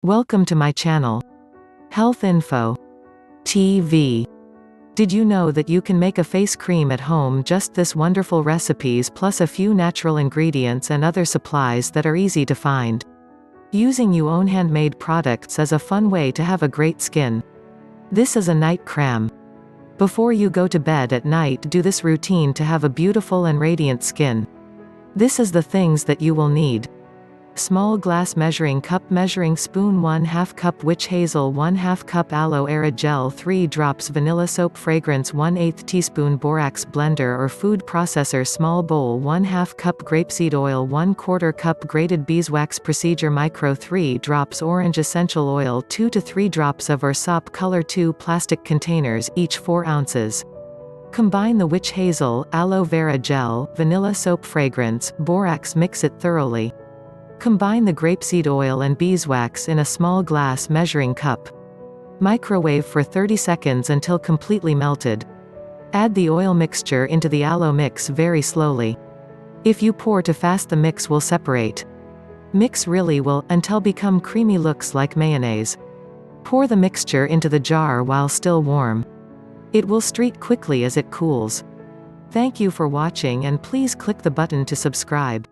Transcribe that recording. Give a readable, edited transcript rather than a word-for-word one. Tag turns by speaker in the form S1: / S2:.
S1: Welcome to my channel. Health Info TV. Did you know that you can make a face cream at home just this wonderful recipes plus a few natural ingredients and other supplies that are easy to find? Using your own handmade products is a fun way to have a great skin. This is a night cram. Before you go to bed at night, do this routine to have a beautiful and radiant skin. This is the things that you will need. Small glass measuring cup, measuring spoon, 1/2 cup witch hazel, 1/2 cup aloe vera gel, 3 drops vanilla soap, fragrance, 1/8 teaspoon borax, blender or food processor, small bowl, 1/2 cup grapeseed oil, 1/4 cup grated beeswax, procedure micro, 3 drops orange essential oil, 2 to 3 drops of or sop color, 2 plastic containers, each 4 ounces. Combine the witch hazel, aloe vera gel, vanilla soap, fragrance, borax, mix it thoroughly. Combine the grapeseed oil and beeswax in a small glass measuring cup. Microwave for 30 seconds until completely melted. Add the oil mixture into the aloe mix very slowly. If you pour too fast, the mix will separate. Mix really well until become creamy, looks like mayonnaise. Pour the mixture into the jar while still warm. It will streak quickly as it cools. Thank you for watching, and please click the button to subscribe.